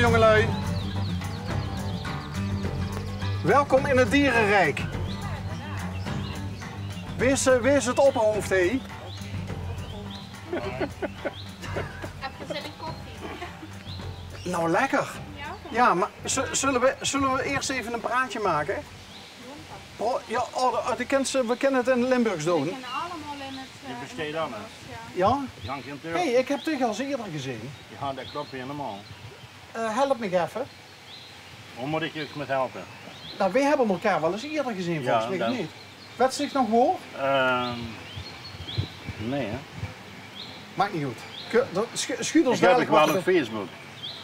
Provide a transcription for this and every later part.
jongelui. Welkom in het dierenrijk. Wees het opperhoofd, hé. Heb je zin in koffie? Nou, lekker. Ja? Ja, maar zullen we eerst even een praatje maken? Ja, we kennen het in Limburgs We doen. kennen allemaal in het... Je besteedt aan, hè? Ja? Jan kent Hé, het. ik heb het al eens eerder gezien. Ja, dat klopt helemaal. Help me even. Hoe moet ik je met helpen? Nou, wij hebben elkaar wel eens eerder gezien, Ja, volgens mij dat- niet. Weet zich nog voor? Nee, hè? Maakt niet goed. Schuurt ons Ik heb dadelijk ik wel wat op Facebook.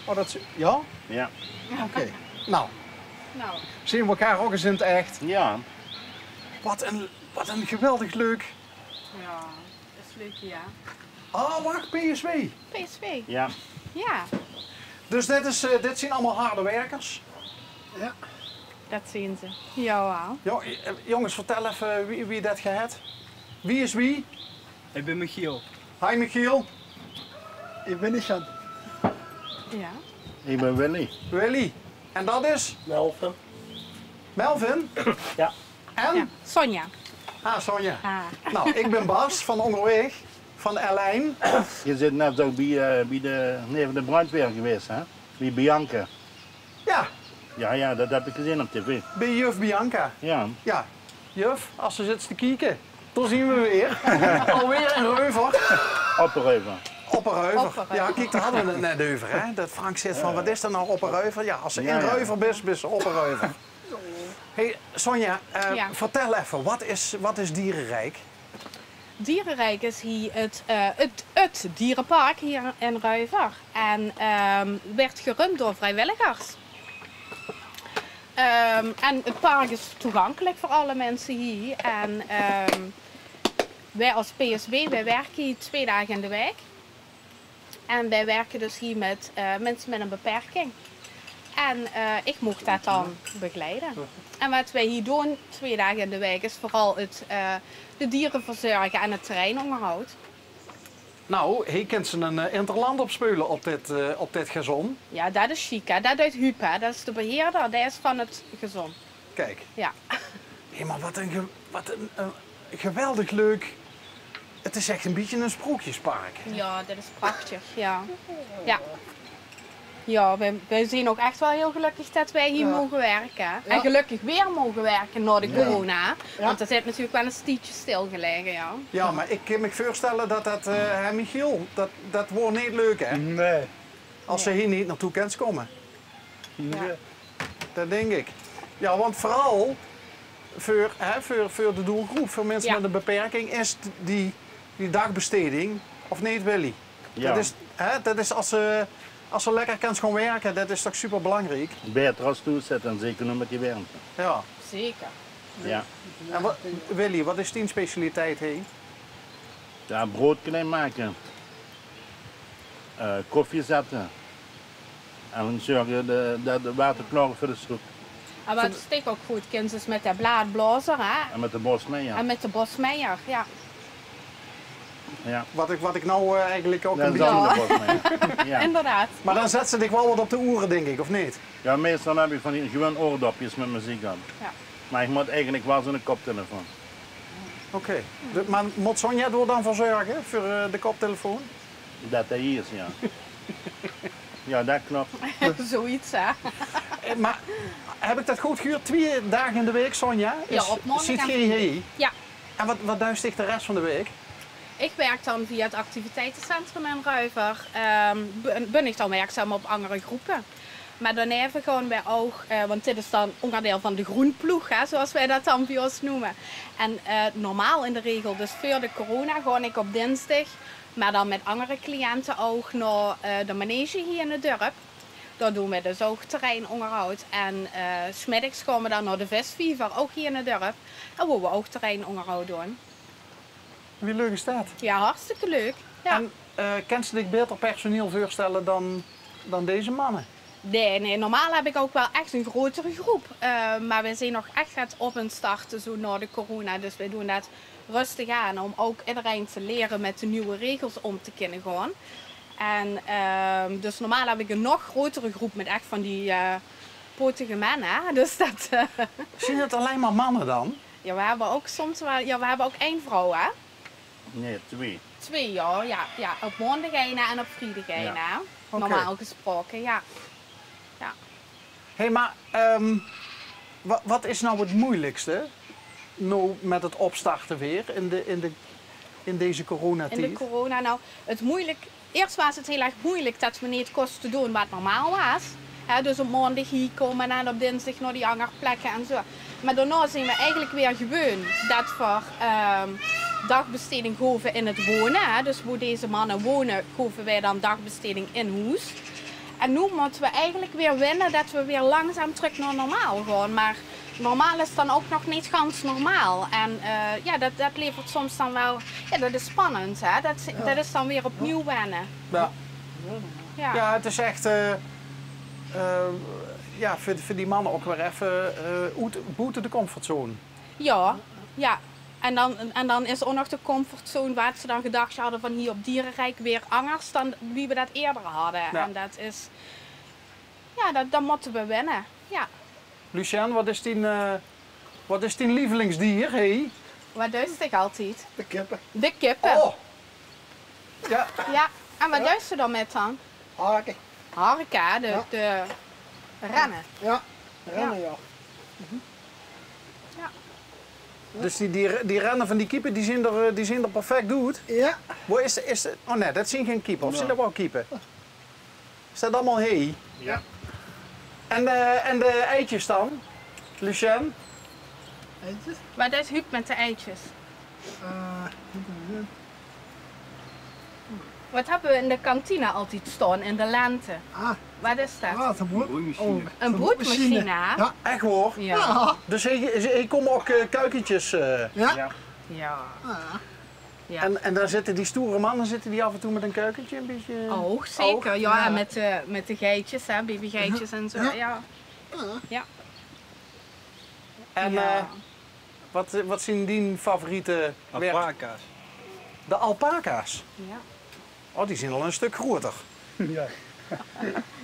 Oh, ja? Ja. Oké. Nou, Nou, zien we elkaar ook eens in het echt. Ja. Wat een geweldig leuk. ja, dat is leuk, ja. Ah, wacht, PSW. PSV, Ja. ja, Dus dit zijn allemaal harde werkers. Ja. dat zien ze. Ja, Jongens, vertel even wie dat gaat. Wie is wie? Ik ben Michiel. Hi Michiel. Ik ben Nishan. ja. Ik ben Willy. Willy. En dat is? Melvin. Melvin. Ja. En? Ja. Sonja. Ah, Sonja. Ah. Nou, ik ben Bas van Onderweg. Van Erlijn. Je zit net zo bij de brandweer geweest, hè? Bij Bianca. Ja, Ja, dat heb ik gezien op tv. bij juf Bianca. Ja. Ja, juf, als ze zit te kieken. Toen zien we weer. Alweer een reuver. Opperheuvel. Opperreuver. Opperreuver. Ja, kijk, daar hadden we het net over. Hè? Dat Frank zit van, wat is er nou opperreuver? Ja, als ze Ja, in ja. reuver is ze opperreuver. Hey, Sonja, Ja. vertel even, wat is dierenrijk? Dierenrijk is hier het dierenpark hier in Ruiver. En werd gerund door vrijwilligers. En het park is toegankelijk voor alle mensen hier. En wij als PSB, wij werken hier 2 dagen in de week. En wij werken dus hier met mensen met een beperking. En ik mocht dat dan begeleiden. En wat wij hier doen 2 dagen in de week is vooral de dieren verzorgen en het terreinonderhoud. Nou, hij kent ze een interland opspelen op dit gazon. Ja, dat is chic, hè? Dat uit Huub, hè? Dat is de beheerder, dat is van het gezond. Kijk, Ja. hé, maar wat een geweldig leuk. Het is echt een beetje een sprookjespark. Ja, dat is prachtig, ja. Ja. Ja, wij zijn ook echt wel heel gelukkig dat wij hier mogen werken. En gelukkig weer mogen werken na de corona. Want dat heeft natuurlijk wel een stietje stilgelegen, ja. Ja, maar ik kan me voorstellen dat Michiel, dat wordt niet leuk, hè? Nee. Als ze hier niet naartoe kent komen. Nee. Dat denk ik. Ja, want vooral voor de doelgroep, voor mensen Ja. met een beperking, is die dagbesteding, of niet Willy? Ja. Dat is als ze lekker kan gaan werken, dat is toch super belangrijk. Beter als toezetten, en zeker nu met die warmte. Ja. Zeker. Ja. En Willy, wat is die specialiteit heen? Ja, brood kunnen maken. Koffie zetten. En dan zorgen dat de water klaar voor de soep. En wat steek ook goed kind is met de blaadblazer, hè? En met de bos mee, ja. En met de bosmeijer, ja. Ja. Wat ik nou eigenlijk ook een Dan beetje... zal de bos mee. Ja. Inderdaad. Maar dan zet ze dich wel wat op de oren, denk ik, of niet? Ja, meestal heb ik van die gewoon oordopjes met muziek aan. Ja. Maar ik moet eigenlijk wel zo'n koptelefoon. Oké. Maar moet Sonja er dan voor zorgen, voor de koptelefoon? Dat hij hier is, ja. Ja, dat klopt. Zoiets, hè? Maar heb ik dat goed gehoord? 2 dagen in de week, Sonja? Ja, op maandag Zit en je hier? Ja. En wat duist zich de rest van de week? Ik werk dan via het activiteitencentrum in Ruiver. Ben ik dan werkzaam op andere groepen. Maar daarna gewoon bij ook, want dit is dan onderdeel van de groenploeg, hè, zoals wij dat dan bij ons noemen. En normaal in de regel, dus voor de corona, ga ik op dinsdag, maar dan met andere cliënten ook naar de manege hier in het dorp. Daar doen we dus ook terreinonderhoud. En 's middags gaan we dan naar de visviever, ook hier in het dorp. En waar we ook terreinonderhoud doen. Wie leuk is dat? Ja, hartstikke leuk. Ja. En kan ze zich beter personeel voorstellen dan deze mannen? Nee, normaal heb ik ook wel echt een grotere groep. Maar we zijn nog echt het op een starten zo na de corona. Dus wij doen dat rustig aan om ook iedereen te leren met de nieuwe regels om te kunnen gaan. En dus normaal heb ik een nog grotere groep met echt van die potige mannen. Hè? Dus dat... Zijn het alleen maar mannen dan? ja, we hebben ook soms wel... Ja, we hebben ook 1 vrouw, hè? Nee, 2. 2, ja. Ja. Op maandagene en op vrijdagene. Ja. Oké. Normaal gesproken, ja. Hé, maar wat is nou het moeilijkste nou met het opstarten weer in deze coronatijd? In de corona, nou, het moeilijk... Eerst was het heel erg moeilijk dat we niet kosten te doen wat normaal was. Hè, dus op maandag hier komen en op dinsdag naar die andere plekken en zo. Maar daarna zijn we eigenlijk weer gewoon dat we dagbesteding geven in het wonen. Hè. Dus waar deze mannen wonen, geven wij dan dagbesteding in huis. En nu moeten we eigenlijk weer wennen dat we weer langzaam terug naar normaal gaan. Maar normaal is dan ook nog niet gans normaal. En ja, dat levert soms dan wel... Ja, dat is spannend, hè. Dat is dan weer opnieuw wennen. Ja. Ja. Ja, het is echt ja, voor die mannen ook weer even buiten de comfortzone. Ja. En dan is ook nog de comfortzone waar ze dan gedacht hadden van hier op Dierenrijk weer anders dan wie we dat eerder hadden. Ja. En dat is... Ja, dat moeten we wennen. Ja. Lucien, wat is die lievelingsdier? Hey? Wat duist ik altijd? De kippen. De kippen. Oh! Ja, Ja. En wat duist ze dan met dan? Haken. Harika, Ja. de rennen. Ja. Rennen, ja. dus die rennen van die keeper die zijn er perfect doet. Ja. Waar is het? Oh nee, dat zijn geen keeper. Of zijn dat wel keeper? Is dat allemaal hey? Ja. En de eitjes dan? Lucien? Eentjes. Wat is Huub met de eitjes? Wat hebben we in de kantine altijd staan in de lente? Ah, Wat is dat? dat is een Broodmachine. Een zo'n broodmachine, hè? Ja. Echt hoor. Ja. Ja. Dus hier komen ook kuikentjes. Ja. Ja. Ja. Ah. Ja. En daar zitten die stoere mannen die af en toe met een kuikentje een beetje... Oh, zeker. Oh, Ja, ja. en met de geitjes, hè, babygeitjes en zo. Ja. Ja. Ja. En Ja. wat zijn die favoriete werk? Alpaca's. De alpaca's. Ja. Oh, die zijn al een stuk groter. Ja.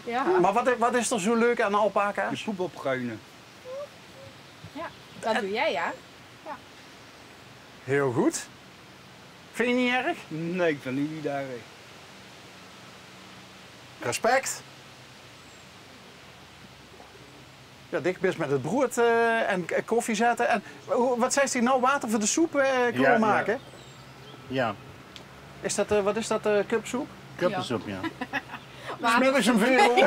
Ja. Maar wat is er zo leuk aan De alpaca's? poep opruinen. Ja. Dat doe jij, ja? Heel goed. Vind je niet erg? Nee, ik vind niet daar. Respect. Ja, dicht best met het brood en koffie zetten. En wat zei hij nou? Water voor de soep kunnen Ja, maken? Ja. Is dat, wat is dat, cupsoep? Kuppensoep, ja. Smiddags een veel.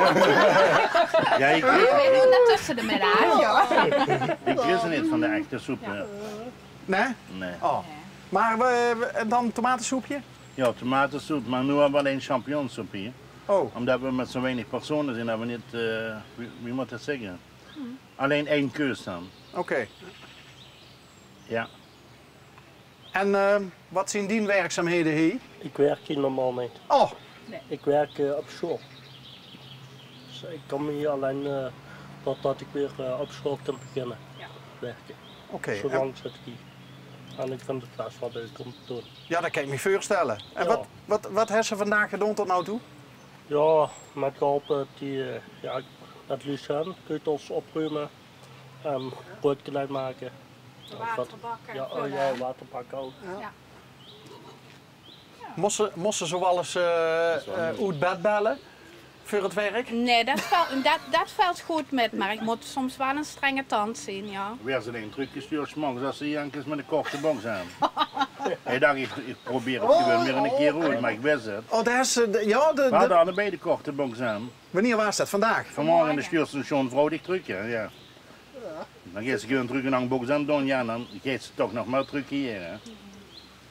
Ja, ik We doen dat tussen de middag. Ja. wist het niet van de echte soep. Ja. Nee? Nee. Oh. Maar dan tomatensoepje? Ja, tomatensoep, maar nu hebben we alleen champignonsoep hier. Oh, Omdat we met zo weinig personen zijn, hebben we niet, wie moet dat zeggen? Alleen 1 keus dan. oké. Ja. En wat zijn die werkzaamheden hier? Ik werk hier normaal niet. Oh, Ik werk op school. Dus ik kom hier alleen totdat ik weer op school kan beginnen werken. oké. Zo lang zit ik hier. En ik vind het best wel leuk om te doen. Ja, dat kan ik me voorstellen. En Ja. wat hebben ze vandaag gedaan tot nou toe? Ja, met geholpen met Lucien, keutels opruimen en brood klein maken. Waterbakken. Ja, oh ja, waterpakken ook. Moesten ze wel eens uit bed bellen voor het werk? Nee, dat valt goed met, maar ik moet soms wel een strenge tand zien, ja. Weer ze een trucje stuurt, s'morgens als ze jankers met een korte box aan. Hij dacht, ik probeer het gewoon weer een keer uit, maar ik wist het. Oh, daar is ja, We hadden allebei de korte box aan. wanneer was dat? Vandaag? Vanmorgen in de stuurt ze zo'n vrouwelijk trucje, ja. Dan gaat ze gewoon terug een lang box aan doen, ja, dan gaat ze toch nog maar trucje hier, hè.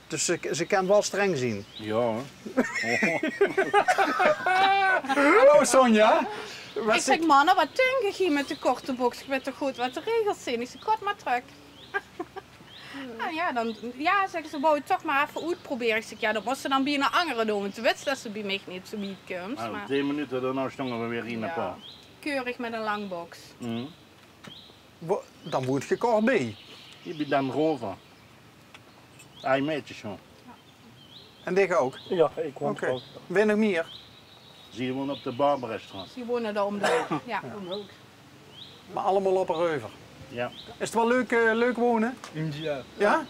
Dus ze kan wel streng zien. Ja, hoor. Hallo Sonja. Ik zeg, mannen, wat denk je hier met de korte box? Ik weet toch goed wat de regels zijn? Ik zeg, kort maar terug. En ja, zeggen ze, wou je het toch maar even uitproberen? Ik zeg, ja, dat moest ze dan bij een andere doen, want ze wist dat ze bij mij niet zo niet komt. Nou, Maar 2 minuten, daarna stonden we weer in naar ja, pa. keurig met een lang box. Dan moet je kort bij. Je bent dan rover. Hij meetjes zo. En dit ook. Ja, ik woon Oké. gewoon. Wil je nog meer? Zie je wonen op de Barbarastraat. Die wonen daar om de hoek. Ja. Maar allemaal op een reuver. Ja. Is het wel leuk wonen? Ja. Ja?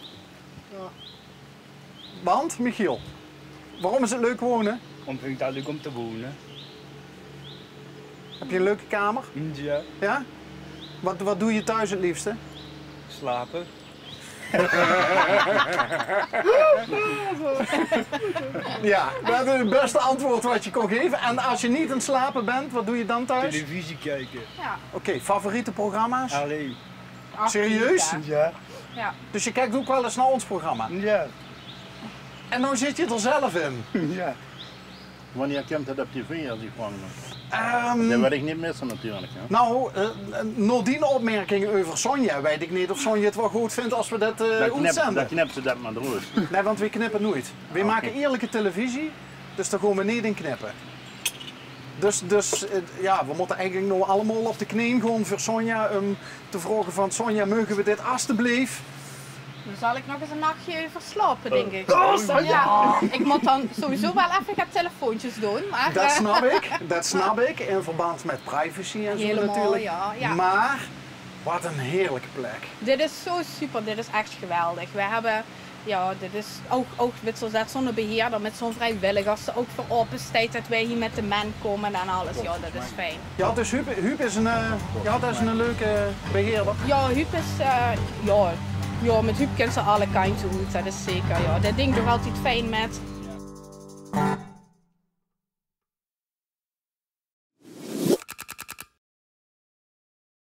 Want, Michiel, waarom is het leuk wonen? Om vind ik dat leuk om te wonen. Heb je een leuke kamer? Ja. Ja? Wat doe je thuis het liefste? Slapen. Ja, dat is het beste antwoord wat je kon geven. En als je niet aan het slapen bent, wat doe je dan thuis? Televisie kijken. Ja. Oké, favoriete programma's? Alleen. Serieus? Ja. Ja. Dus je kijkt ook wel eens naar ons programma. Ja. En nou zit je er zelf in. Ja. Wanneer komt het op tv als ik vraag me? Ehm, Dat wil ik niet missen natuurlijk. Hè? nou, nadien opmerkingen over Sonja. Weet ik niet of Sonja het wel goed vindt als we dat Dan uitzenden. knipt ze dat maar eruit. Nee, want we knippen nooit. We maken eerlijke televisie, dus daar gaan we niet in knippen. Dus ja, we moeten eigenlijk nog allemaal op de knieën gaan voor Sonja om te vragen van Sonja, mogen we dit alstublieft? Dan zal ik nog eens een nachtje over slapen, denk ik. Sonja! Ja, ik moet dan sowieso wel even gaan telefoontjes doen. Maar, Dat snap ik, in verband met privacy en zo Helemaal, natuurlijk. ja. Maar, wat een heerlijke plek. Dit is zo super, dit is echt geweldig. We hebben, ja, dit is ook met zo'n beheerder, met zo'n vrijwilligers, ook voor openstijd dat wij hier met de men komen en alles. Ja, dat is fijn. Ja, dus Huub is een leuke beheerder. Ja, Huub is, ja, met Huub kunnen ze alle kanten uit, dat is zeker. Ja. Dat ding toch altijd fijn met